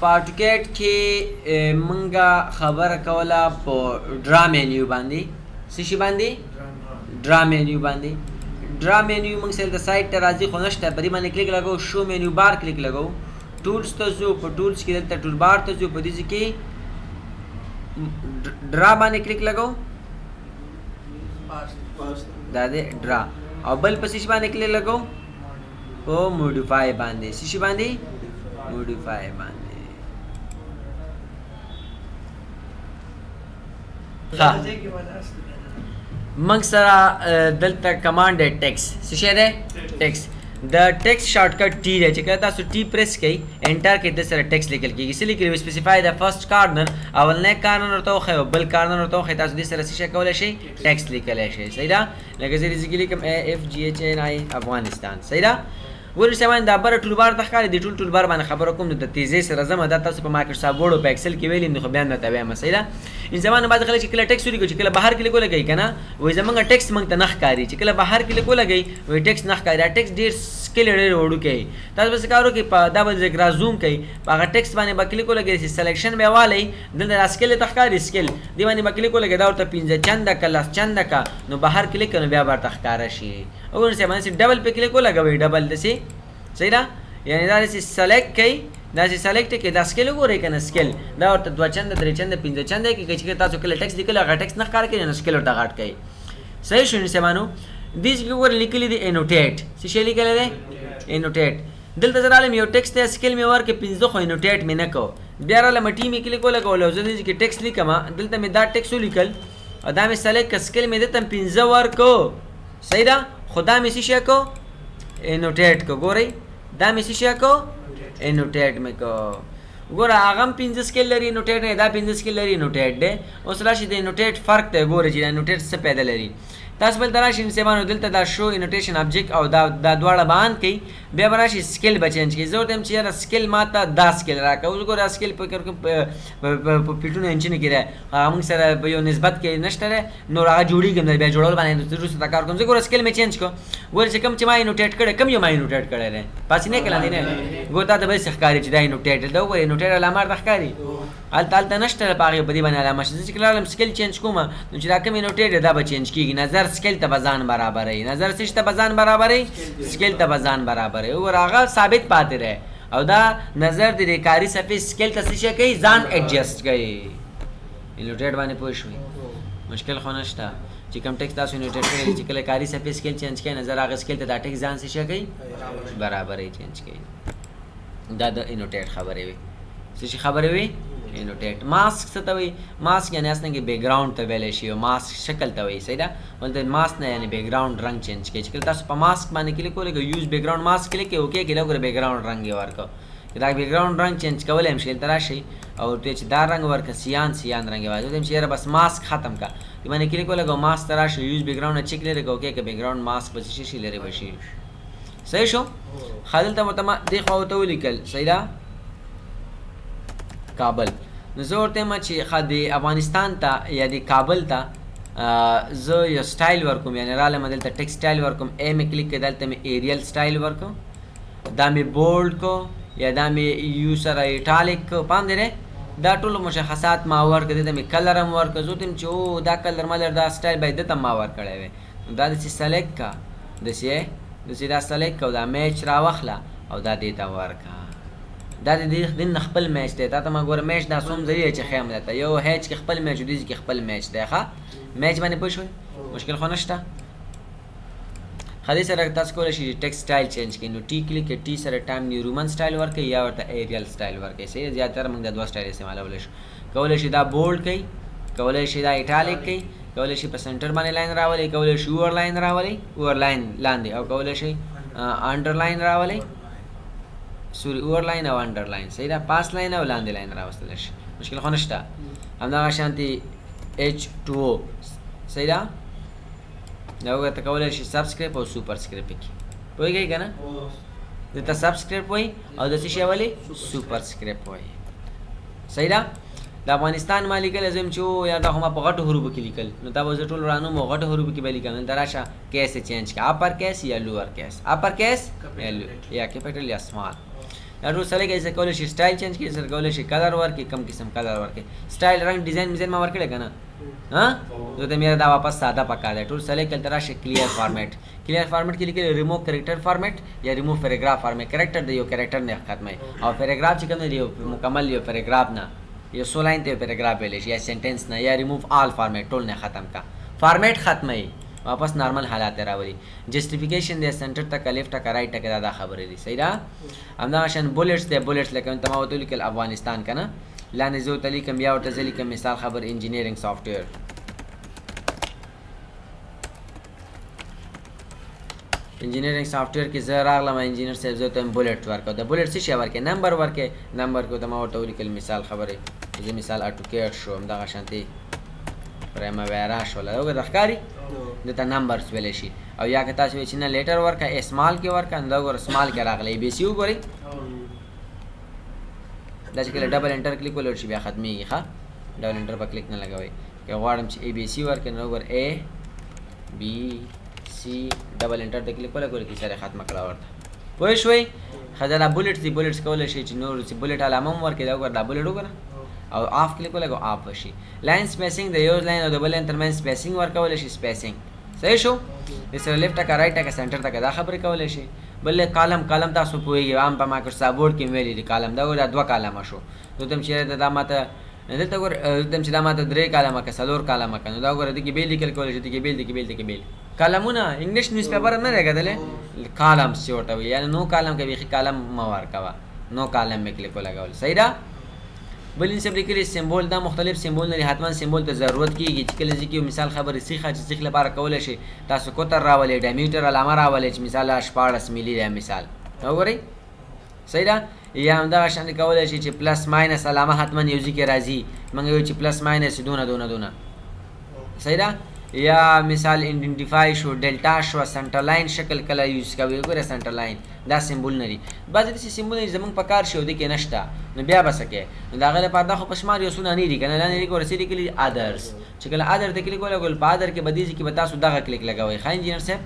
پارټیکټ کې منګه خبره کوله په ډرا مینیو باندې څه شي باندې ډرا مینیو باندې ډرا مینیو موږ سره د سایت ته راځي خو نشته په دې باندې کلیک لګو شو مینیو بار کلیک لګو ټولز ته ځو په ټولز کې دلته ټول بار ته ځو په دې کې ډرا باندې کلیک لګو دا دې ډرا او بل په څه باندې کلیک لګو او موډیفای باندې څه باندې موډیفای باندې ها موږ سره دلته کمانډ ټیکس څه شی دی ټیکس د ټیکس شارټکټ ټی دی چې کله تاسو ټی پریس کړئ انټر کې د سره ټیکس لیکل کېږي څه لیکل وي سپیسیفای د فرست کارنر اولنی کارنر ورته وښیي او بل کارنر ورته وښیي تاسو دې سره څه شی کولی شئ ټیکس لیکلی شئ صحیح ده لکه زه دې لیکم AFGHNI افغانستان صحیح ده ګورئ سامان دا بره ټولبار ته ښکاري د ټول ټولبار باندې خبره کوم د تیزۍ سره ځمه دا تاسو په مایکروسافټ ورډ او په ایکسل کې ویلي نو خو بیا هم درته وایم صحیح ده ان زمانه بعضې خلک چې کله ټیکس ولیکو چې کله بهر کې لیکو لګوي که نه وایي زمونږ ټیکس موږ ته نه ښکاري چې کله بهر کې لیکو لګوي وایي ټیکس نه ښکاري دا ټیکس ډېر سکیل ډېر وړوکی تاسو به څه کار وکړئ په دا به را زوم کوئ په هغه ټیکس باندې به کلیک ولګوئ چې سلیکشن به یې والی دلته دا سکیل ته ښکاري سکیل دې باندې به کلیک ولګوئ دا ورته 15 چنده که 10 چنده که نو بهر کلیک کړئ نو بیا به ورته ښکاره شي وګورئ چې باندې ډبل پې کلیک ولګوئ ډبل داسې صحیح ده یعنی دا داسې سلیکټ کوئ داسې سلیکټ کوئ دا سکیل وګورئ که نه سکیل دا ورته 2 چنده 3 چنده 15 چنده کې چې تاسو کله ټیکس لیکلی هغه ټیکس نه ښکاره کوي نو سکیل ورته غټ کوئ صحیح شو نسیمانو دې چې وګورئ لیکلي دي انوټیټ څه شی لیکلی دی انوټیټ دلته زه رالم یو ټیکس ته سکیل مې ورکړې 15 خو انوټیټ مې نه کو بیا رالم ټي مې کلیک ولګول او زه دې کې ټیکس لیکم دلته مې دا ټیکس ولیکل او دا مې سلیکټ کړ سکیل مې دلته 15 ورکو صحیح ده خو دا مې څه شی کو انوټیټ کو ګورئ دا مې څه شی کو انوټیټ مې کو ګوره هغه هم 15 سکیل لري انوټیټ نه دا 15 سکیل لري انوټیټ دی اوس راشي د انوټیټ فرق دی ګوره چې د انوټیټ څه پیدا لري تاسو بل راشي انسانانو دلته دا شو انوټیشن ابجیکټ او دا دواړه باندې کوي بیا به راشي سکیل به چینج کړي زه ورته وایم چې یاره سکیل ماته دا سکیل راکړه اوس ګوره سکیل په فیټونو انچونو کې دی هغه موږ سره په یو نسبت کې نشته دی نور هغه جوړېږي هم بیا جوړول باندې وروسته دا کار کوم زه ګوره سکیل مې چینج کړو ګوره چې کوم چې ما انوټیټ کړی کوم یو ما انوټیټ کړی دی پاسې نه کړی نه ګوره تا ته به ښکاري چې دا انوټیټ دا وګوره انوټیټ علامه ته ښکاري هلته نشته په هغې په دې باندې علامه شته زه چې کله رالم سکیل چینج کوم نو چې دا کوم انوټیټ دی دا به چینج کېږي نظر سکیل ته به ځان برابروي نظر څه ته به ځان برابروي سکیل ته به ځان برابروي وګوره هغه ثابت پاتې دی او دا نظر د کاري صفحې سکیل ته څه شی کوي ځان ایډجسټ کوي انوټیټ باندې پوه شوئ مشکل خو نشته چې کوم ټیکس تاسو انوټیټ کړی چې کله کاري صفحې سکیل چینج کوي نظر هغه سکیل ته دا ټیکس ځان څه شی کوي برابرۍ چینج کوي دا د انوټیټ خبرې وي څه شي خبرې وي انوټیټ ماسک څه ته وایي ماسک یعنې اصلا کې بیک ګراؤنډ ته ویلی شي او ماسک شکل ته وایي صحیح ده ولته ماسک نه یعنې بیک ګراؤنډ رنګ چینج کوي چې کله تاسو په ماسک باندې کلیک ولګوئ یوز بیک ګراؤنډ ماسک کلیک کوئ اوکې کې لګوره بیک ګراؤنډ رنګ یې ورکړه چې دا بیک ګراؤنډ رنګ چینج کولی هم شي دلته راشئ او ورته چې دا رنګ ورکړه سیان رنګ یې واچوي چې یاره بس ماسک ختم کړه دې باندې کلیک ولګوه ماسک ته راشئ یوز بیک ګراؤنډ نه چیک لرې کړه اوکې که بیک ګراؤنډ ماسک به څه شي لرې به شي صحیح شو ښه دلته ورته ما دې خوا ورته ولیکل صحیح ده کابل نو زه ورته یم چې ښه د افغانستان ته یا د کابل ته زه یو سټایل ورکوم یعنې رالم دلته ټیکس سټایل ورکوم ای مې کلیک کړ دلته مې ایریل سټایل ورکو دا مې بولډ کو یا دا مې یو سره ایټالیک کو پام دی دا ټول مشخصات ما ورکړه دلته مې کلر هم ورکړه زه ورته یم چې او دا کلر ملر دا سټایل باید دلته ما ورکړی وی نو دا داسې سلیکټ کا داسې دا سلیکټ کا او دا میچ راواخله او دا دې ته ورکړه دا د دې نه خپل میچ دی تا ته ما ګوره میچ دا څوم ذریعه چې ښیم درته یو هیچ کې خپل میچ دی کې خپل میچ دی ښه میچ باندې پوه شوئ مشکل خو نشته ښه دې سره تاسو کولی شئ ټیکس سټایل چینج کړئ نو ټي کلیک کړئ ټي سره ټایم نیو رومن سټایل ورکړئ یا ورته ایریل سټایل ورکړئ صحیح زیاتره موږ دا دوه سټایل استعمالولی شو کولی شئ دا بولډ کړئ کولی شئ دا ایټالیک کړئ کولی شئ په سنټر باندې لاین راولئ کولی شئ اوور لاین راولئ اوور لاین لاندې او کولی شئ انډر لاین راولئ سوري اوور لاین او انډر لاین صحیح ده پاس لاین او لاندې لاین راوستلی شي مشکل خو نشته همدغه شانتې H2O صحیح ده دا ورته کولی شي سبسکرایب او سوپر سکرایب کې پوهېږئ که نه دلته سبسکرایب وایي او د څه شی ولې سوپر سکرایب وایي صحیح ده د افغانستان ما لیکلی زه یم چې او یار دا خو ما په غټو حروفو کې لیکل نو دا به زه ټول رانوم او غټو حروفو کې به لیکم دلته راشه کیس یې چینج کړه اپر کیس یا لوور کیس اپر کیس یا کیپیټل یا سمال ټول سلیکه یې کولای شي سټایل چینج کړي، سره کولای شي کلر ورکړي، کم قسم کلر ورکړي، سټایل رنګ ډیزاین میزاین ما ورکړی که نه زه ته میرا دا واپس ساده پکار دی. ټول سلیکه دلته راشي کلیر فارمیټ، کلیر فارمیټ کې لیکلی ریموو کریکټر فارمیټ یا ریموو پیراګراف فارمیټ. کریکټر د یو کریکټر نه ختموي او پیراګراف چې کوم دی یو مکمل یو پیراګراف نه یو 16 لاین ته پیراګراف ویلی شي یا سنټنس نه یا ریموو آل فارمیټ ټول نه ختم کا فارمیټ ختموي واپس نارمل حالات ته راولي. جسټیفیکیشن دی سنټر تک لیفټ تک رائټ تک دا خبرې دي صحیح ده. همدغه شان بولټس دی، بولټس لکه ته ما ورته ولیکل افغانستان که نه لاندې زه ورته لیکم بیا ورته زه لیکم مثال خبر انجینیرینګ سافټویر. انجینیرینګ سافټویر کې زه راغلم انجینیر صاحب زه ته بولټ ورکړو. د بولټ څه شی ورکړې نمبر ورکړې، نمبر کې ته ما ورته ولیکل مثال خبرې زه مثال اټوکیټ شو همدغه شانتې پرایمویرا شوله وګوره ښکاري دته نمبرز ویلی شي. او یا که تاسو وایئ چې نه لیټر ورکړه اسمال کې ورکړه نو دا وګوره سمال کې راغلی ای بي سی وګورئ دا چې کله ډبل انټر کلیک ولر شي بیا ختمېږي ښه ډبل انټر په کلیک نه لګوئ. که غواړم چې ای بي سی ورکړې نو وګوره ای بي سی ډبل انټر ته کلیک ولګوئ کې سره ختمه کړه ورته پوه شوئ. ښه دا بولټس دي، بولټس کولی شي چې نور چې بولټ علامه هم ورکړي دا وګوره دا بولټ وګوره او آف کلیک ولګو آف وشي. لاین سپیسینګ د یو لاین او د بل لاین ترمنځ سپیسینګ ورکولی شي سپیسینګ صحیح شو. د سره لیفټ ټکه رایټ ټکه سنټر ټکه دا خبرې کولی شي. بل کالم کالم تاسو پوهېږئ عام په مایکروسافټ بورډ کې ویلي دي کالم دا وګوره دوه کالمه شو. نو ته چېرې دا ماته دلته وګوره دم چې دا ماته درې کالمه که څلور کالمه که نو دا وګوره دې کې بیل لیکل کولی شي دې کې بیل دې کې بیل دې کې بیل کالمونه انګلیش نیوز پیپر هم نه دی کتلی کالمس چې ورته وایي یعنې نو کالم که بیخي کالم مه ورکوه نو کالم مې کلیک ولګول صحیح ده. بل ان سب لیکلي سمبول دا مختلف سمبول لري حتما سمبول ته ضرورت کیږي چې کله ځکه مثال خبرې سیخه چې سیخ لپاره کولی شي تاسو کوتر راولئ ډایمیټر علامه راولئ چې مثال 14 ملي دی مثال وګورئ صحیح ده. یا همدغه شان کولی شي چې پلس ماینس علامه حتما یو ځای کې راځي موږ وایو چې پلس ماینس دونه دونه دونه صحیح ده. یا مثال ایڈنټیفای شو ډلټا شو سنټر لاین شکل کله یوز کوي وګوره سنټر لاین دا سمبول نه دي بعضې داسې سمبول زموږ په کار شي او دې کې نشته نو بیا به څه کوې نو د هغې لپاره دا خو په شمار یو څونه نه دي که نه لاندې لیکو ورسې لیکلي ادرس چې کله ادر ته کلیک ولګول په ادر کې به دې ځای کې به تاسو دغه کلیک لګوئ ښه انجینر صاحب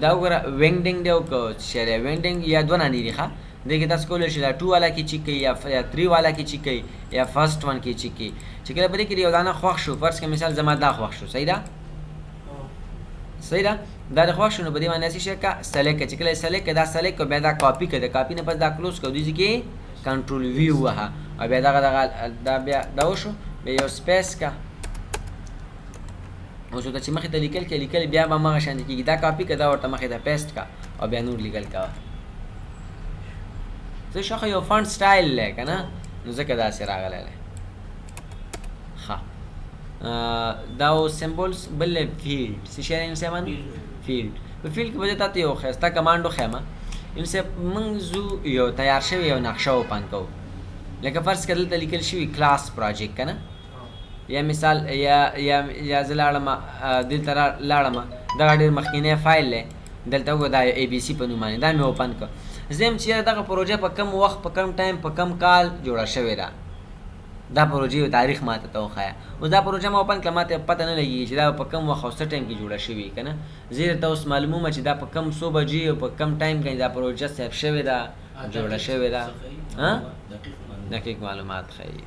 دا وګوره وینډینګ دی او که شی دی وینډینګ یا دوه نه دي ښه دې کې تاسو کولی شئ دا 2 والا کې چیک کوئ یا 3 والا کې چیک کوئ یا فرسټ ون کې چیک کوئ چې کله په دې کې یو دانه خوښ شو فرض کړه مثال زما دا خوښ شو صحیح ده صحیح ده دا د خوښ شو نو په دې باندې هسې شی که سلیک کړه چې کله یې سلیک کړه دا سلیک کړه بیا دا کاپي کړه د کاپي نه پس دا کلوز کړه دې ځای کې کنټرول وي ووهه او بیا دغه دا بیا دا وشو بیا یو سپیس که اوس ورته چې مخې ته لیکل کې لیکل بیا به همغه شانې کېږي دا کاپي کړه دا ورته مخې ته پیسټ کړه او بیا نور لیکل کوه زه شاخه یو فونټ سټایل دی که نه نو ځکه داسې راغلی دی ښه دا و سمبولز بل فیلډ څه شی دی انسان فیلډ په فیلډ کې به زه تاته یو ښایسته کمانډ وښیم انسان موږ ځو یو تیار شوی یو نقشه اوپن کوو لکه فرض کړه دلته لیکل شوي کلاس پروجیکټ که نه یا مثال یا زه لاړم دلته لاړم دغه ډېر مخکینی فایل دی دلته وګوره دا ای بي سی په نوم باندې دا مې اوپن کړ زه یم چې دغه پروژه په کم وخت په کم ټایم په کم کال جوړه شوې ده دا پروژې یو تاریخ ماته ته وښایه اوس دا پروژه ما اوپن کړه ماته پته نه لګېږي چې دا په کم وخت او څه ټایم کې جوړه شوې که نه زه درته اوس معلومومه چې دا په کم څو بجې او په کم ټایم کې دا پروژه سیف شوې ده جوړه شوې ده دقیق معلومات ښیي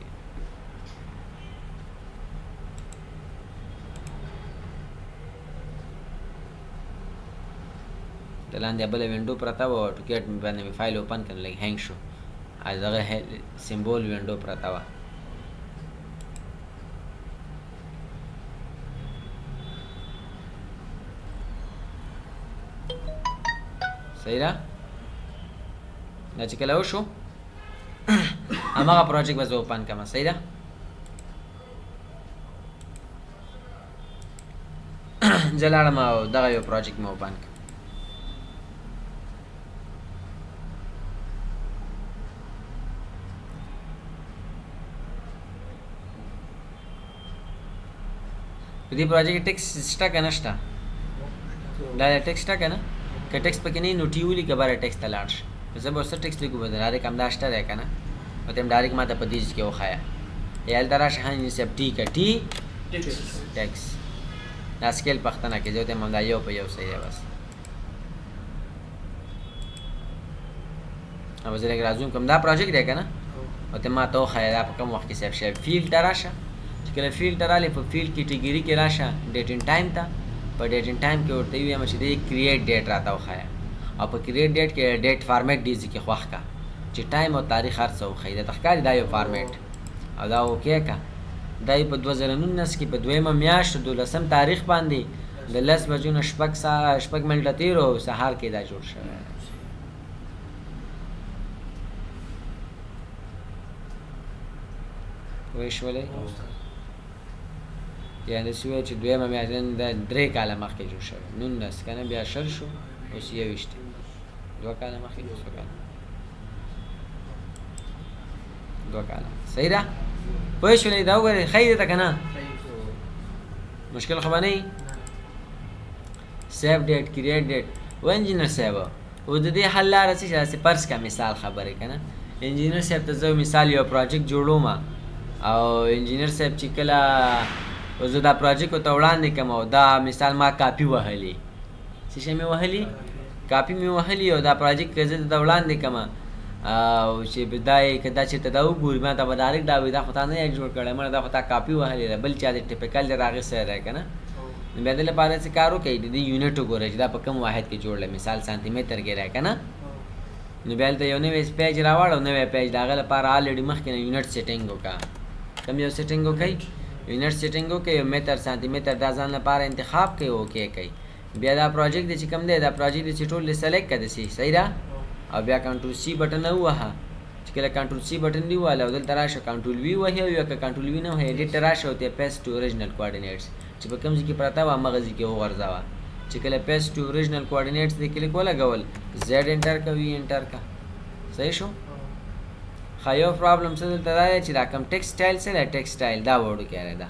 د لاندې بله وینډو پرته وه ټوکیټ مې باندې مې فایل اوپن کړه لږ هینګ شو دغه سمبول وینډو پرته وه صحیح ده دا چې کله وشو همغه پروجیکټ به زه اوپن کړم صحیح ده زه لاړم او دغه یو پروجیکټ مې اوپن کړ په دې پروجیکټ کې ټیکس شته که نه شته دا ټیکس شته که نه که ټیکس پکې نه وي نو ټي ولیکه بره ټیکس ته لاړ شي زه به څه ټیکس لیکو به ډایرکټ همدا شته دی که نه نو ته هم ډایرکټ ما ته په دې کې وښایه یا هلته راشه صاحب ټي که ټي ټیکس دا سکیل پښتنه کې زه ته هم همدا یو په یو صحیح دی بس او زه لږ راځم کوم دا پروجیکټ دی کنه او ته ما ته وښایه دا په کوم وخت کې سیف شوی فیلډ ته راشه چې کله فیلډ ته رالې په فیلډ کیټګري کې راشه ډیټ ان ټایم ته په ډیټ ان ټایم کې ورته ووایم چې دې کریټ ډیټ راته وښایه او په کریټ ډیټ کې ډیټ فارمیټ ډیزي کې خوښ کا چې ټایم او تاریخ هر څه وښایي درته ښکاري دا یو فارمیټ او دا اوکې که دا یې په 2019 کې په 2مه میاشت 12 تاریخ باندې د 10 بجو نه شپږ منټه تېرو سهار کې دا جوړ شوی وایي شولې یعنې داسې ووایه چې 2مه میاشت د 3 کاله مخکې جوړ شوی 19 که نه بیا شل شو اوس 21 2 کاله مخکې 2 کاله صحیح ده پوه شولې دا وګورئ ښه یې ده که نه مشکل خو به نه وي سیف ډیټ کریټ ډیټ و انجینر صاحب او د دې حل لاره څه چې فرض کا مثال خبرې که نه انجینر صاحب ته زه مثال یو پروجیکټ جوړوم او انجینر صاحب چې کله زه دا پروجیکټ ورته وړاندې کړم او دا مثال ما کاپي وهلې څه شی مې وهلي کاپي مې وهلي او دا پروجیکټ که زه درته وړاندې کړم او چې دا یې که دا چېرته دا وګوري ما ته به ډایرکټ دا وایي دا خو تا نه یې جوړ کړی مړه دا خو تا کاپي وهلې ده بل چا د ټیپیکل د هغې سره دی که نه نو بیا د لپاره څه کار وکړئ د دې یونټ وګورئ چې دا په کوم واحد کې جوړ دی مثال سانتي متر کې دی که نه نو بیا هلته یو نوی پیج راوړ او نوی پیج د هغه لپاره الریډي مخکې نه یونټ سیټینګ وکړه کوم یو سیټینګ وکړئ یونټ سیټینګ وکړئ یو متر سانتي متر دا ځان لپاره انتخاب کړئ اوکې کوئ بیا دا پروجیکټ دی چې کوم دی دا پروجیکټ دی چې ټول دې سلیکټ کړه داسې صحیح ده او بیا کنټرول سی بټن ووهه چې کله کنټرول سی بټن دی وواله او دلته راشه کنټرول وي وهي او یا که کنټرول وي نه وهي ایډیټ ته راشه او ته پیسټ ټو اوریجنل کوارډینیټس چې په کوم ځای کې پرته وه همغه ځای کې وغورځوه چې کله پیسټ ټو اوریجنل کوارډینیټس دې کلیک ولګول زیډ انټر که وي انټر که صحیح شو ښه یو پرابلم څه دلته دا دی چې دا کوم ټیکسټ سټایل څه دی ټیکسټ سټایل دا وړو کې دی دا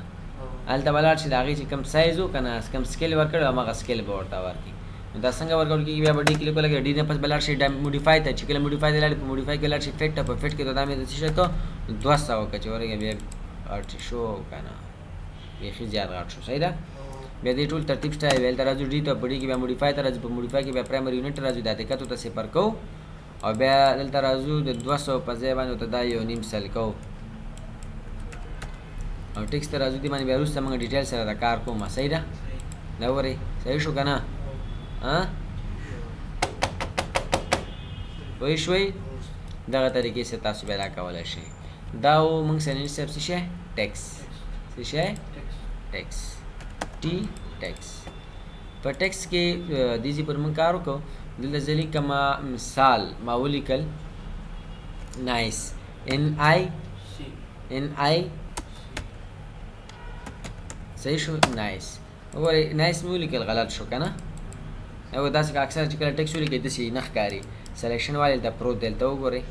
هلته به لاړ شي د هغې چې کوم سایز و که نه کوم سکیل ورکړی همغه سکیل به ورته ورکړي نو دا څنګه ورکول کېږي بیا به ډي کلیک ولګوي ډي نه پس به لاړ شي موډیفای ته چې کله موډیفای ته لاړې په موډیفای کې لاړ شي فټ ته په فټ کې دا مې د څه شی کو 200 که چې ورګې بیا غټ شو که نه بیخي زیات غټ شو صحیح ده بیا دې ټول ترتیب شته ویل ته راځو ډي ته په ډي کې بیا موډیفای ته راځو په موډیفای کې بیا پرایمري یونټ ته راځو دا دقتو ته صفر کوو او بیا دلته راځو د 200 په ځای باندې ورته دا یو نیم سل کوو او ټیکس ته راځو دې باندې بیا وروسته موږ ډیټیل سره دا کار کوو صحیح ده دا وګورئ صحیح شو که نه پوه شوئ دغه طریقې سره تاسو پیدا کولی شئ دا و موږ سره صاحب څه شی ټیکس څه شی ټیکس ټي ټیکس په ټیکس کې دې ځای پر موږ کار وکړو دلته زه لیکمه مثال ما ولیکل نایس NI صحیح شو نایس وګورئ نایس مې ولیکل غلط شو که نه او داسې که اکثر چې کله ټیکس ولیکئ داسې نه ښکاري سلیکشن والے دلته پروت دی دلته وګورئ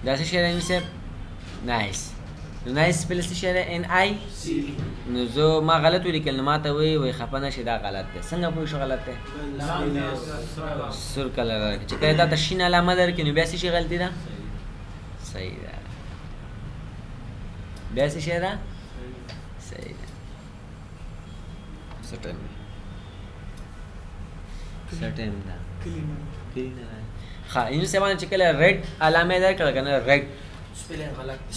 دا څه شی دی صاحب نایس نو نایس سپیل څه شی دی NI نو زه ما غلط ولیکل نو ما ته وایي خفه نه شي دا غلط دی څنګه پوه شو غلط دی سور کلر چې کله دا ته شین علامه درکړي نو بیا څه شي غلطي ده صحیح ده بیا څه شی ده صحیح ده څه ټایم ده کلینر ښه اینو سه باندې چې کله ریډ علامه درکړه که نه ریډ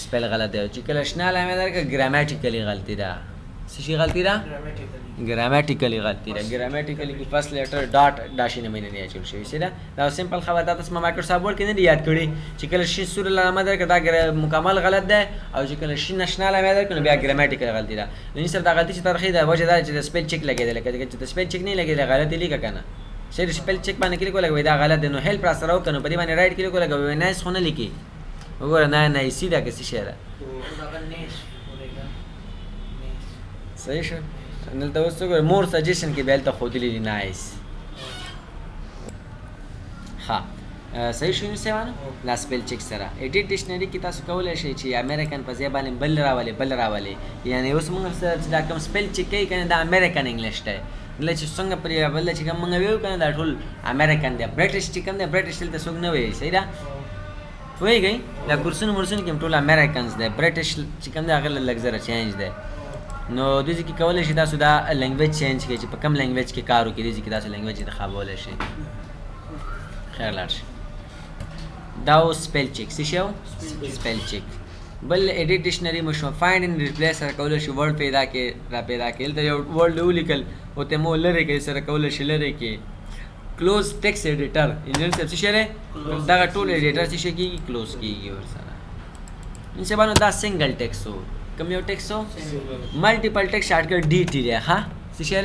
سپیل غلط دی چې کله شنه علامه درکړه ګرامیټیکلی غلطي ده څه شي غلطي ده ګرامیټیکلی غلطي ده ګرامیټیکلی کې فرست لیټر ډاټ دا شي نه مینه نه اچول شوی سي ده دا سمپل خبره ده تاسو مایکروسافټ ورډ کې نه یاد کړی چې کله شي سور علامه درکړه دا مکمل غلط ده او چې کله شي نشنه علامه درکړه بیا ګرامیټیکلی غلطي ده نو سر دا غلطي چې ترخی ده وجه دا چې د سپیل چک لګیدل کله چې د سپیل چک نه لګیدل غلطي لیکه کنه صحیح سپیل چک باندې کلیک ولګوي دا غلط دی نو هیلپ را سره وکړو په دې باندې رائټ کلیک ولګوي نایس خو نه لیکي وګوره نه سیده که څه شی ده صحیح شو دلته اوس وګوره مور سجیشن کې بیا هلته ښودلي دي نایس ښه صحیح شو سیوانه لا سپیل چک سره ایډیټ ډکشنری کې تاسو کولای شئ چې امریکن په ځای باندې بل راولي یعنی اوس موږ سره چې دا کوم سپیل چک کوي کنه دا امریکن انګلیش دی دلته چې څنګه پرې بل چې کوم موږ ویو کنه دا ټول امریکن دی برټش چې کوم دی برټش دلته څوک نه وایي صحیح ده وایي دا کورسونه مرسونه کې ټول امریکنز دی برټش چې کوم دی هغه لږ زره چینج دی نو د دې کې کولای شي تاسو دا لنګویج چینج کړئ چې په کوم لنګویج کې کار وکړي د دې کې تاسو لنګویج انتخابولای شئ خیر لاړ شي دا او سپیل چک څه شو سپیل چک بل ایډیټ ډکشنری مو شو فایند اند ریپلیس سره کولای شي ورډ پیدا کړي ته یو ورډ ولیکل او ته مو لری کې سره کولای شي لری کې کلوز ټیکس ایډیټر انجن څه شي دا ټول ایډیټر څه شي کیږي کلوز کیږي ور سره ان څه باندې دا سنگل ټیکس هو کوم یو ټیکس هو ملټیپل ټیکس شارټکټ ډی ټی دی ها څه شي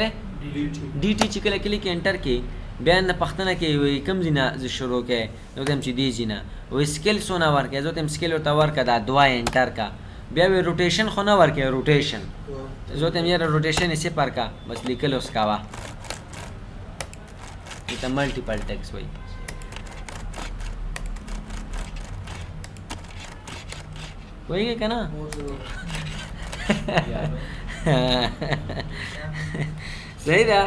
ډی ټی چې کله کلیک انټر کې بیان د پښتنه کې وي کم زینا ز شروع کې نو تم چې دی زینا وي سکیل سونا ورکه زه تم سکیل ورته ورکه دا دوا انټر کا بیا وی روټیشن خو نه ورکه روټیشن زه تم یې روټیشن یې پر کا بس لیکل اوس کاوا ته ملټیپل ټیکس وي وایي کنه صحیح ده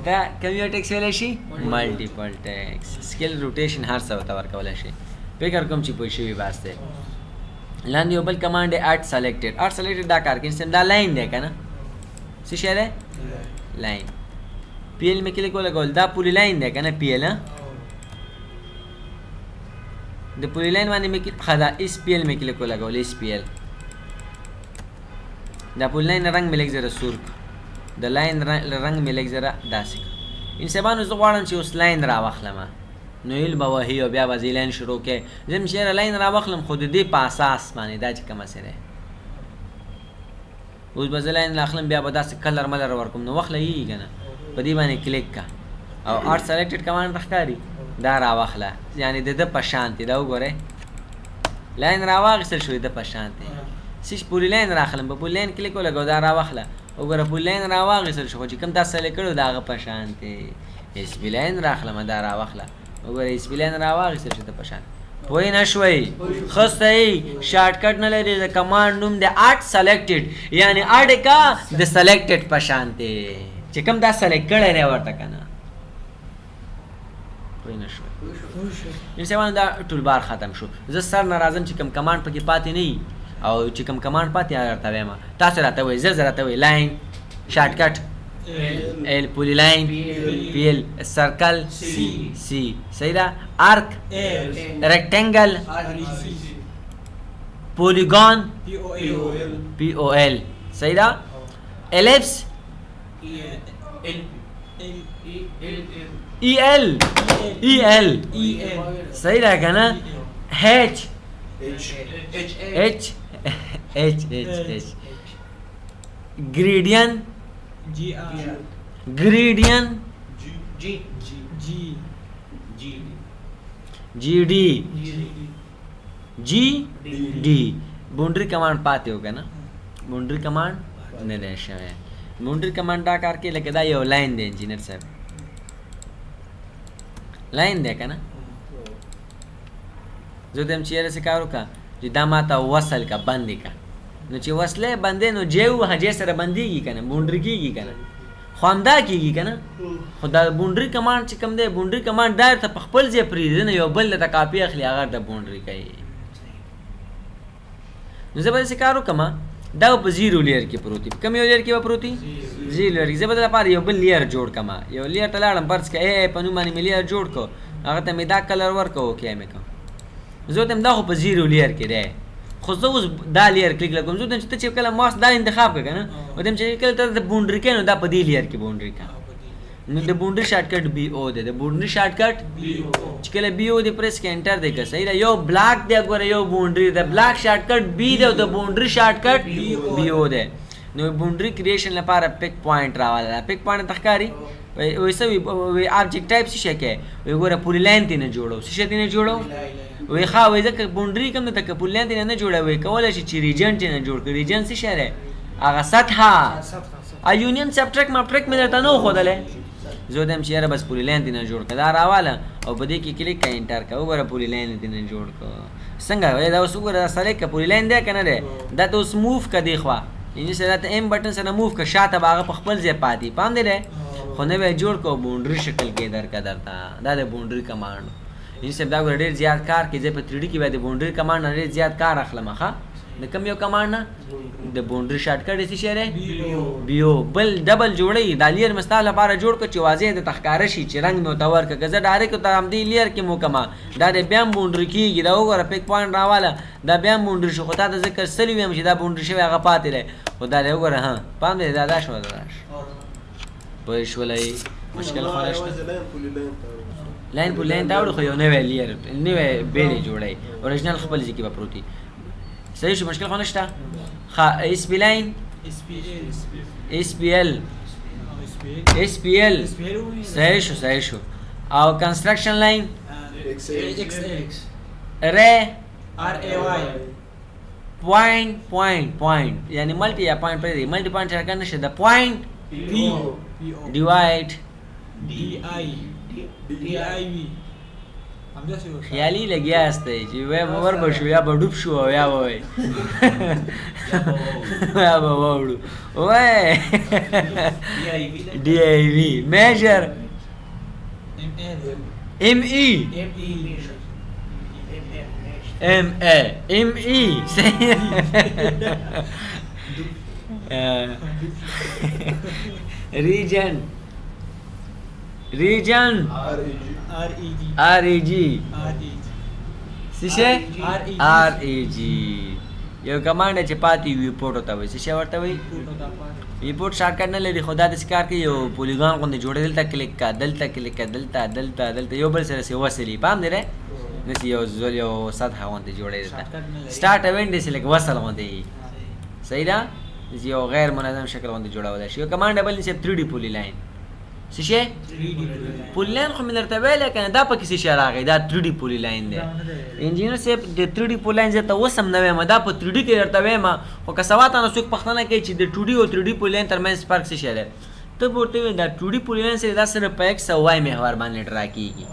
دا کوم یو ټیکس ویلی شي ملټیپل ټیکس سکیل روټیشن هر څه ورته ورکولی شي فکر کوم چې پوه شوي باس دی لاندې یو بل کمانډ دی اټ سلیکټډ دا کار کوي دا لاین دی که نه څه شی دی لاین پی ایل مې کلیک ولګول دا پولي لاین دی که نه پی ایل د پولي لاین باندې مې ښه دا ایس پی ایل مې کلیک ولګول ایس پی ایل دا پولي لاین رنګ مې لږ زره سور د لاین رنګ مې لږ زره داسې ان سبانو زه غواړم چې اوس لاین راواخلم نو ایل به وهي او بیا به زه لاین شروع کړې زه م چېرې لاین راواخلم خو د دې په اساس باندې دا چې کومه څه دی اوس به زه لاین راخلم بیا به داسې کلر ملر ورکوم نو وخت لګېږي که نه په دې باندې کلیک کا او آرټ سلیکټډ کمانډ راښکاري دا راواخله یعنې د ده په شان دی دا وګورئ لاین راواخیستل شو د ده په شان دی سیش پولی لاین راخلم په پولی لاین کلیک ولګو دا راواخله وګوره پولی لاین راواخیستل شو خو چې کوم دا سلیکټ کړو د هغه په شان دی ایس پي لاین راخلم دا راواخله وګوره ایس پي لاین راواخیستل شو د په شان پوه نه شوئ ښه صحیح شارټکټ نه لري د کمانډ نوم دی اټ سلیکټډ یعنې اټ کا د سلیکټډ په شان دی چې کوم دا سلیکټ کړی دی ورته که نه پوه نه شوئ انسان دا ټول بار ختم شو زه سر نه راځم چې کوم کمانډ پکې پاتې نه وي او چې کوم کمانډ پاتې هغه درته وایم تاسو راته وایئ زه راته وایئ لاین شارټکټ ایل پولی لاین پی ایل سرکل سی صحیح ده ارک ریکټنګل پولیګون پی او ایل صحیح ده ایلپس ای ایل صحیح ده که نه هیچ gradient GD boundary command पाते हो क्या ना बाउंड्री कमांड नहीं दे शवे बाउंड्री कमांड दा करके लेके दा यो लाइन दे इंजीनियर साहब लाइन दे क्या ना जो तुम चेहरे से कारो का जो दामाता वसल का बंदी का नो چې وصله بندې نو جیو هجې سره بندېږي که نه بونډري کېږي که نه خواندا کېږي که نه خو دا بونډري کمانډ چې کوم دی بونډري کمانډ دا ته په خپل ځای پرېږدي نه یو بل ته کاپي اخلي هغه د بونډري کوي نو زه به داسې کار وکړم دا په زیرو لیر کې پروت وي کوم یو لیر کې به پروت وي زیرو لیر کې زه به د لپاره یو بل لیر جوړ کړم یو لیر ته لاړم فرض کړه په نوم باندې مې لیر جوړ کړو هغه ته مې دا کلر ورکړو اوکې مې کړم زه ورته دا خو په زیرو لیر کې دی خو زه اوس دا لیر کلیک لګوم زه ته چې کله ماوس دا انتخاب کړه که نه ودم چې کله ته د بونډري کوې نو دا په دې لیر کې بونډري کا نو د بونډري شارټکټ بي او دی د بونډري شارټکټ چې کله بي او دی پریس کې انټر دی که صحیح ده یو بلاک دی ګوره یو بونډري د بلاک شارټکټ بي دی او د بونډري شارټکټ بي او دی نو بونډري کریشن لپاره پک پوینټ راواله پک پوینټ ته ښکاري ویسه وی آبجیکټ ټایپ څه شی کوي وی ګوره پولی لاین تی نه جوړو څه شی تی نه جوړو وی ښه وی ځکه بونډري کوم ده که پولی لاین تی نه جوړوي کولی شي چې ریجن تی نه جوړ کړي ریجن څه شی دی هغه سطحه یونین سبټریک مابټریک مې درته نه وښودلی زه دم چې یاره بس پولی لاین دې نه جوړ کړه دا راواله او په دې کې کلیک کړه انټر کړه وګوره پولی لاین دې نه جوړ کړه څنګه دا اوس وګوره دا سره کې پولی لاین دی که نه دی دا ته اوس موف کړه دې خوا یعنې سره ته ایم بټن سره موف کړه شاته به هغه په خپل ځای پاتې پام دی دی خو نه به یې جوړ کړه بونډري شکل کې درکړه درته دا د بونډري کمانډ یعنې صاحب دا ګوره ډېر زیات کار کې زه په 3D کې بیا د بونډري کمانډ نه ډېر زیات کار اخلم ښه د کوم یو کمانډ نه د بونډري شارټکټ څه شی دی بیو بل ډبل جوړی دا لیر مې ستا لپاره جوړ کړه چې واضح د تخکاره شي چې رنګ مې ورته ورکړه که زه ډایرکټ ورته همدې لیر کې مو کړمه دا د بیا هم بونډري کېږي دا وګوره پیک پوینټ راواله دا بیا هم بونډري شو خو تا ته زه کړسلی ویم چې دا بونډري شوی هغه پاتې دی خو دا دی وګوره ها پام دی دا شوه دا پوه شولی مشکل خو نشته لاین په لاین ته وړو خو یو نوی لیر نوی بیل یې جوړی اوریجنل خپل ځای کې به پروت وي صحیح شو مشکل خو نشته ښه اس پی لاین اس پی ایل صحیح شو او کنسټرکشن لاین ری پوینټ یعنی ملټي یا پوینټ پرې دی ملټي پوینټ څرګند نشي د پوینټ ډیوایډ خیالي لګیا استه چې وای مور بشو یا بډوب شو یا وای یا به وړو وای D I V measure m e region REG څه REG یو کمانډ چې پاتې وي پورټ وته وي څه ورته وي ریپورټ شارټکټ نه لري خدا د سکار کې یو پولیګان غوندې جوړې دلته کلیک کا دلته یو بل سره وصلي پام دی نه یو سطح غوندې جوړې دلته سٹارټ ایونت دې لکه وصل غوندې صحیح ده یو غیر منظم شکل غوندې جوړول شي یو کمانډ بل نشي 3D پولی لاین څه شي پولی لاین خو مې درته ویلی که نه دا پکې څه شی راغی دا 3D پولی لاین دی انجینر صاحب د 3D پولی لاین زه ته اوس هم نه وایم دا په 3D کې درته وایم خو که سبا تانه څوک پوښتنه کوي چې د 2D او 3D پولی لاین ترمنځ فرق څه شی دی ته به ورته وایې دا 2D پولی لاین سره دا صرف په 100 محور باندې ډرا کېږي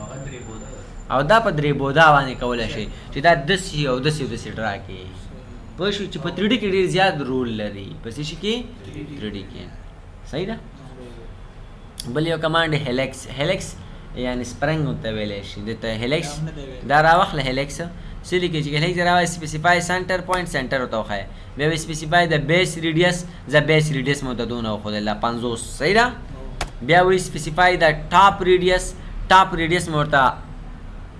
او دا په درې بودا باندې کولی شي چې دا داسې او داسې ډرا کېږي پوه شو چې په 3D کې ډېر زیات رول لري په څه شي کې 3D کې صحیح ده بل یو کمانډ هیلکس یعنی سپرنګ ته ویلی شي دته هیلکس دا راوخله هیلکس څه لیکي چې هیلکس راوایي سپیسیفای سنټر پوینټ سنټر ورته وښایه بیا وایي سپیسیفای د بیس ریډیس مو ته دونه وښودله 50 صحیح ده بیا وایي سپیسیفای د ټاپ ریډیس مو ورته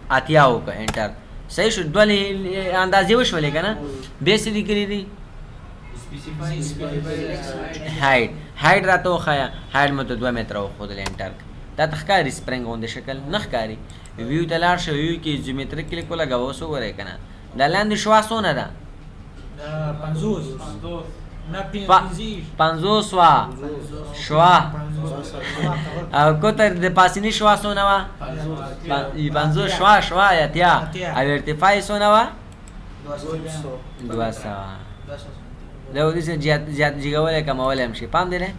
80 وکړه انټر صحیح شو دوه اندازې وشولې که نه بیا څه لیکلي دي هایډ راته وښایه هایډ مو ته 2 متره وښودل انټر دا ته ښکاري سپرنګ غوندې شکل نه ښکاري ویو ته لاړ شه ویو کې جیومتریک کلیک ولګوه اوس وګورئ که نه دا لاندې شوا څونه ده 50 شوا او قطر د پاسیني شوا څونه وه 50 شوا اتیا او ارتفاع یې څونه وه 200 دا ودې سره زیات جګولی کمولی هم شي پام دی نه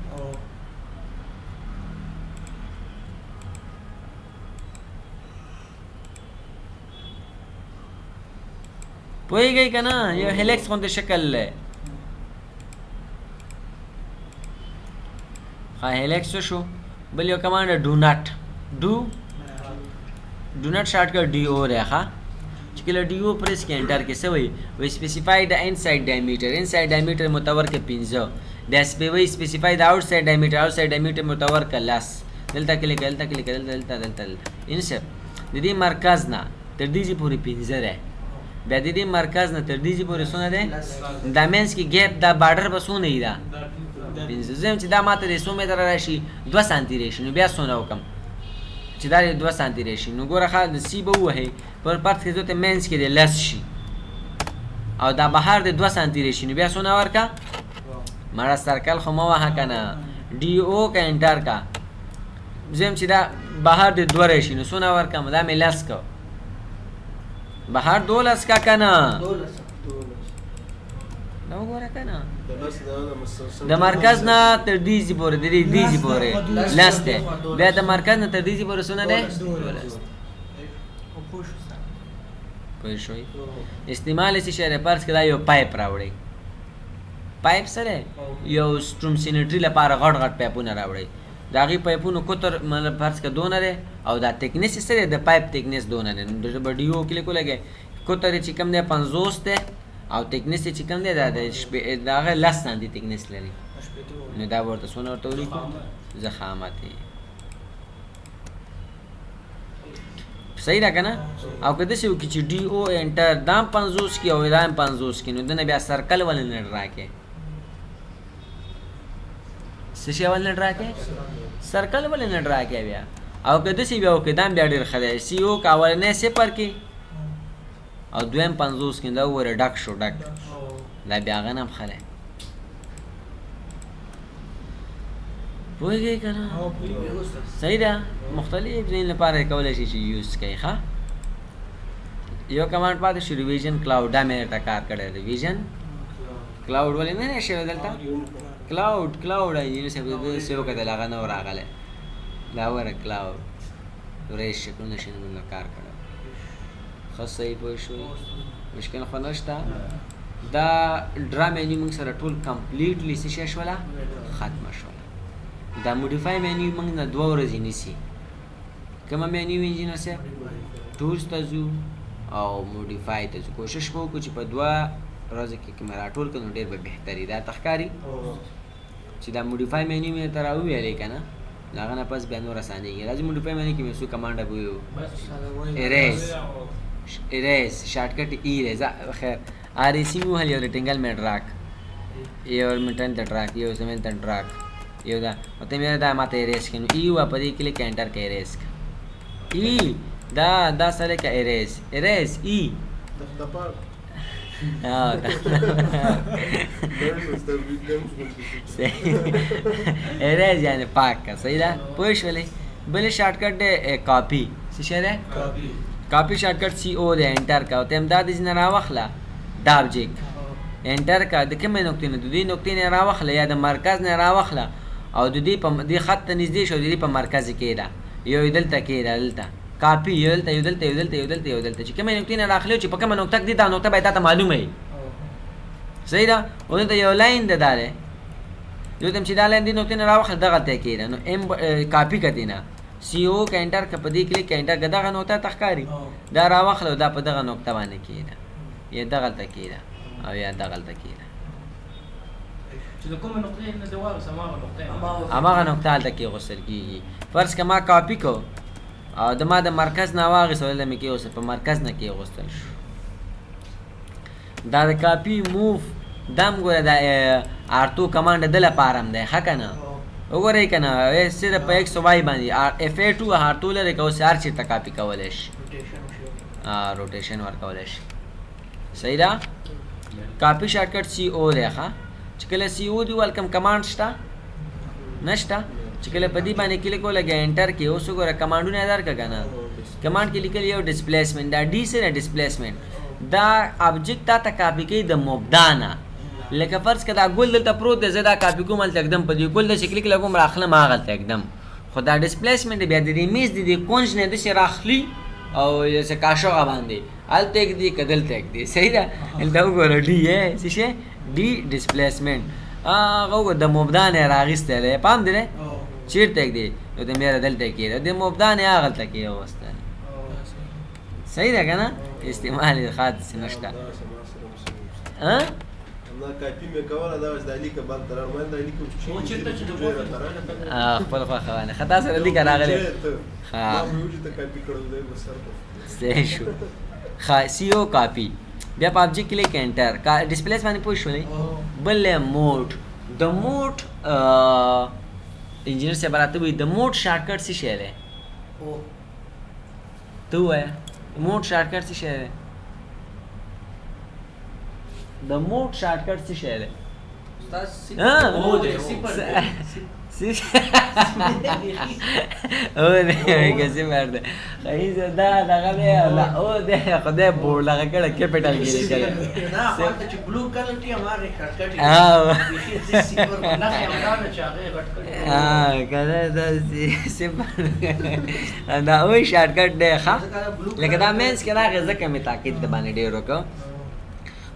پوهېږئ که نه یو هیلکس غوندې شکل دی ښه هیلکس څه شو بل یو کمانډ ډو نټ شارټکټ ډي او دی ښه چې کله ډي او پریس کې انټر کې څه وایي وایي سپیسیفای د انسایډ ډایمیټر مو ته ورکړه 15 د وایي سپیسیفای د آوټ سایډ ډایمیټر مو ته ورکړه 10 دلته کلیک دلته انسر د دې مرکز نه تر دې ځای پورې 15 دی بیا د دې مرکز نه تر دې ځای پورې څونه دی دا منځ کې ګیپ دا باډر به څونه وي دا 15 زه چې دا ماته د 100 متره راشي 2 سانتي راشي نو بیا څونه وکړم چې دا 2 سانتي راشي نو ګوره ښه د سی به ووهئ پر پرت کې ته منځ کې د لس شي او دا بهر د 2 سانتي راشي نو بیا څونه ورکړه مړه سرکل خو مه وهه که نه ډي او که انټر که زه چې دا بهر د 2 راشي نو څونه ورکړم دا مې لس که بهر 12 کا که نه دا وګوره کنه د مرکز نه تر دیزی پورې د دیزی پورې لاسته بیا د مرکز نه تر دیزی پورې سونه ده پوه شوي استعمال یې شي فرض کړه یو پایپ راوړی پایپ سره یو سټروم سینټری لپاره غټ غټ پایپونه راوړی د هغې پایپونو قطر مطلب فرض کړه دونه دی او دا تکنیس یې سره د پایپ تکنیس دونه دی نو به ډي او کلیک ولګئ قطر یې چې کوم دی 50 دی او تکنیس یې چې کوم دی دا د هغه 10 سانتي تکنیس لري نو دا ورته څونه ورته ولیکو ضخامت یې صحیح ده کنه او که داسې وکړي چې ډي او انټر دا هم 50 کې او دا هم 50 کې نو دنه بیا سرکل ولې نه راکې څه شی ولې نه راکې سرکل ولې نه راکې بیا او که داسې بیا وکړي دا هم بیا ډېر ښه دی سی او که اولنی 0 کې او دویم 50 کې دا وګوره ډک شو ډک دا بیا هغه نه هم ښه دی پوهېږئ که نه صحیح ده مختلف ځایونو لپاره کولی شي چې یوز کوي ښه یو کمانډ پاتې شو ریویژن کلاوډ دا مې درته کار کړی ریویژن کلاوډ ولې نه دی شوی دلته کلاوډ انجینر صاحب داسې وکتل هغه نه و راغلی دا وګوره کلاوډ ریس شکلونه شنونه کار کړی ښه صحیح پوه شوي مشکل خو نشته دا ډرا مینیو موږ سره ټول کمپلیټلی څه شی شوله ختمه شوله دا موډیفای مینیو موږ نه 2 ورځې نیسي کومه مینیو انجینر صاحب ټولز ته ځو او موډیفای ته ځو کوشش به وکړو چې په 2 ورځو کې که مې راټول کړو نو ډېر به بهتري دا ته ښکاري چې دا موډیفای مینیو مې درته راوویلې که نه د هغه نه پس بیا نور اسانېږي راځي موډیفای مینیو کې مې څو کمانډه به ویو اریز شارټکټ ایریز خیر آر ای سی مې وهل یو ریټنګل مې ډراک یو مې ټن ته ډراک یو زمین ته ډراک یو دا مته مې دا ماته اریز کینو ای وا په دې کلیک انټر کې اریز ای دا سره کې اریز ای اریز یعنی پاک کا صحیح ده پوه شولې بل شارټکټ دی کاپی څه شی دی کاپی شارټکټ سی او دی انټر کا ته امداد ځنه راوخله دا ابجیکټ انټر کا د کومې نقطې نه د دې نقطې نه راوخله یا د مرکز نه راوخله او د دې په دې خط ته نږدې شو د دې په مرکز کې ده یو دلته کې ده دلته کاپی یو دلته چې کومې نقطې نه راخلو چې په کومه نقطه کې دا نقطه به تاسو معلومه وي صحیح ده او ته یو لاین ده داله یو تم چې دا لاین دې نقطې نه راوخله دغه ته کې ده نو ام کاپی کړي نه سی او کا انټر په دې کلیک انټر دغه نقطه تخکاری دا راوخله دا په دغه نقطه باندې کې ده یا دغه ته کې ده او یا دغه ته کې ده چې د کومه نقطې نه دی واغس هغه نقطه هلته کې غوښتل کېږي فرض که ما کاپي کو او د ما د مرکز نه واغېست دلته مې کېوست په مرکز نه کېغوستل شو دا د کاپي موف دا هم ګوره د R2 کمانډ د لپاره هم دی ښه که نه وګورئ که نه صرف په ایکس وای باندې F8 R2 لرې که اوس هر چېرته کاپي کولی شي روټیشن ورکولی شي صحیح ده کاپي شارټکټ سی او دی ښه چې کله سی او دی ولکم کمانډ شته نشته چې کله په دې باندې کلیک ولګې انټر کې اوس وګوره کمانډونه یې درکړه که نه کمانډ کې لیکل یو ډسپلیسمنټ دا ډي سره ډسپلیسمنټ دا ابجیکټ تا ته کاپي کوي د مبدا نه لکه فرض که دا ګل دلته پروت دی زه دا کاپي کوم هلته اکدم په دې ګل داسې کلیک لګوم راخلم هغلته اکدم خو دا ډسپلیسمنټ بیا د دې میز د دې کونج نه داسې راخلي او داسې کاشغه باندې هلته اکدي که دلته اکدي صحیح ده هلته وګوره ډي څه شی ډي ډسپلیسمنټ هغه وګوره د مبدا نه یې راغیستی دی پام دی دی چیرته اکدي نو د میره دلته کېده د مبدا نه یې هغلته کېغوستل صحیح ده که نه استعمال یې خاص نشته کاپي مې کوله دا اوس د علي کباب ته راغلم د علي کوم خپل خوښه باندې خطا سره لیکه راغلی صحیح شو سی او کاپي بیا په ابجیکټ کلیک انټر ډسپلیس باندې پوه شولې بل موډ د موډ انجینر صاحب راته وایي د موډ شارټکټ څه شی دی ته ووایه موډ شارټکټ څه شی دی د موډ شارټکټ څه شی دی او دې کسي مرده خیز دا دغه دی لا او دې خدای بور لغه کړه کیپټل کې کړه نه خاطر چې بلو کلر ټي هماره شارټکټ کنه دا سیمبل دا وای شارټکټ دی ښه لکه دا مینس کې راغی ځکه مې تاکید د باندې ډېر وکړ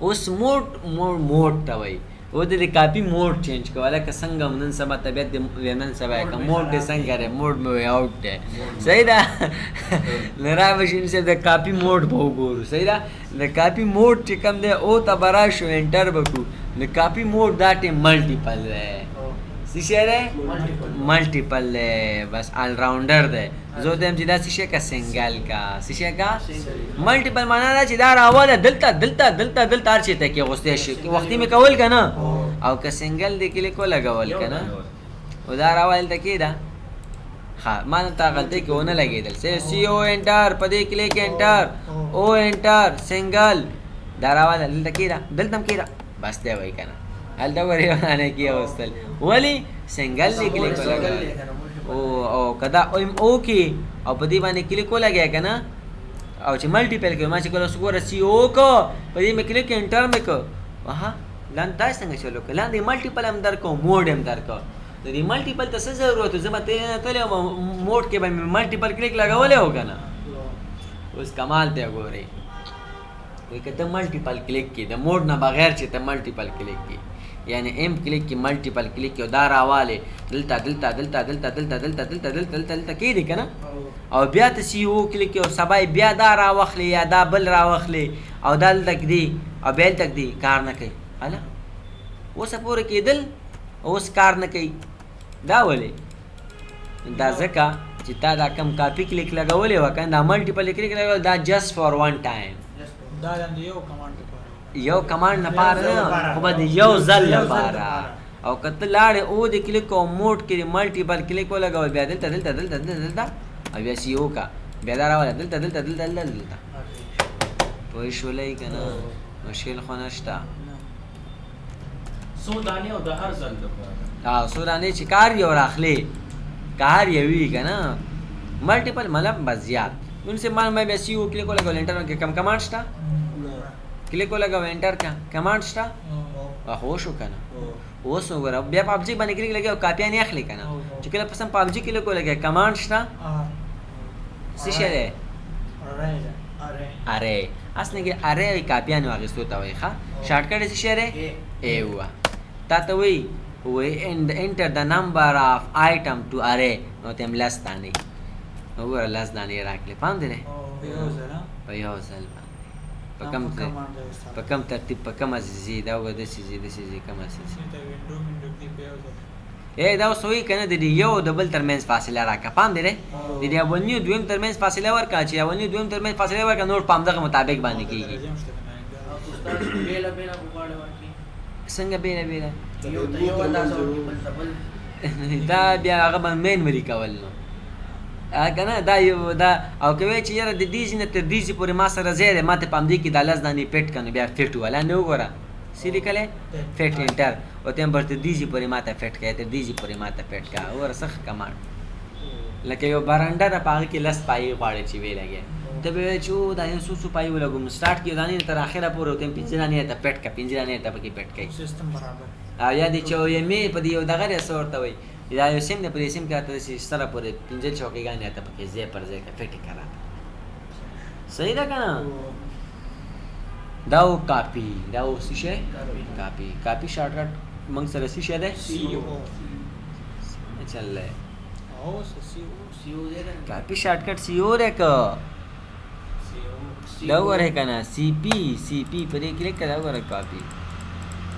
اوس موډ ته وای او د کاپی موډ چینج کوله که څنګه نن سبا طبیعت د نن سبا کا موډ د څنګه ره موډ مې آوټ ده صحیح ده لرا ماشین سے د کاپی موډ به وګورو صحیح ده د کاپی موډ چې کوم دی او تبرا شو انټر وکړو د کاپی موډ داټه ملټیپل ده څه ده ملټیپل بس آل راونډر ده زه دم چې دا څه کا سنگل کا څه کا ملټیپل معنا دا چې دا راواله دلته هر چی ته کې غوسته شي وختي مې کول کنه او که سنگل دی کلی کو لګول کنه او دا راواله ته کې دا ها مان ته غلطي کوونه لګیدل سی او انټر پدې کلیک انټر او انټر سنگل دا راواله دلته کې دا دلته کې دا بس دی وای کنه هل دا وری باندې کې اوستل ولی سنگل دی کلیک لګول او کدا او کې او په دې باندې کلیک ولګیا کنه او چې ملټیپل کې ما چې کله سګور سی او کو په دې مې کلیک انټر مې کو واه لاندې دا څنګه چلو کله لاندې ملټیپل هم درکو موډ هم درکو د دې ملټیپل ته څه ضرورت زما ته موډ کې باندې ملټیپل کلیک لګولې هو کنه اوس کمال ته ګوري وای کته ملټیپل کلیک کې د موډ نه بغیر چې ته ملټیپل کلیک کې یعنی ایم کلیک کی ملټیپل کلیک یو دار حواله دلته کې دي کنه او بیا ته سی او کلیک او سبای بیا دا راوخلی یا دا بل راوخلی او دل تک دی او بیل تک دی کار نه کوي اله اوس پورې کېدل اوس کار نه کوي دا ولې دا ځکه چې تا دا کم کاپی کلیک لګولې وکړه دا ملټیپل کلیک لګول دا جست فار وان ټایم دا یو کمانډ یو کمانډ نه پاره نه خو به یو ځل لپاره او کته لاړې او د کلیک او موډ کې ملټیپل کلیک ولګول بیا دلته او بیا سی او کا بیا دا راول دلته پوه شولې کنه مشکل خو نشته سو دانه او د هر ځل لپاره سو دانه چې کار یو راخلې کار یوي کنه ملټیپل مطلب بزیات نن سے مان مې سی او کلیک ولګول انټر کې کم کمانډ شته کلیک لګاو انټر کا کمانډ شته هو شو کنه اوس وګوره بیا پبجي باندې کلیک لګاو کاپی نه اخلي کنه چې کله پسند پبجي کلیک لګاو کمانډ شته څه شي ده اره اسنه کې اره کاپی نه واغستو تا وای ښا شارټ کټ څه شي ده ای وا تا ته وای انټر د نمبر اف آیټم ټو اره نو تم لاس دانی وګوره لاس دانی راکله پام دی په یو ځل په کم ترتیب په کم ازي دا و د سي کم ازي دا وسوي کنه د یو د بل ترمنځ فاصله راکا پام دی د دې اولنی دویم ترمنځ فاصله ورکا چې اولنی دویم ترمنځ فاصله ورکا نور پام دغه مطابق باندې کیږي څنګه بیل دا بیا هغه باندې مری کول نو کنه دا یو دا او کوي چې یاره د دې نه تر دې پورې ما سره زیاده ماته پام دی کې د لاس دانی پټ کنه بیا فټ ولا نه وګوره سیدی کله فټ انټر او تم برته دې پورې ماته فټ کړه ته دې پورې ماته فټ کا اور سخت کمانډ لکه یو بارانډا د پاګه کې لاس پای غواړي چې وی لګي ته به چو دا یو سو پای ولګم سٹارټ کې دانی تر اخره پورې تم پنځرانه ته پټ کا پنځرانه ته پکې پټ کړي سیستم برابر یا دې چې یې می په دې یو دغه رسورته وي یا یو سیم نه پرې سیم کاته چې سره پورې پنځه چوکې غانې ته پکې زې پر زې کا فټ کرا صحیح ده کنه دا او کاپی دا او څه کاپی شارټ کټ موږ سره څه ده سی او چل او سی او کاپی شارټ کټ سی او ده کا دا وره کنه سی پی پرې کلیک کړه وره کاپی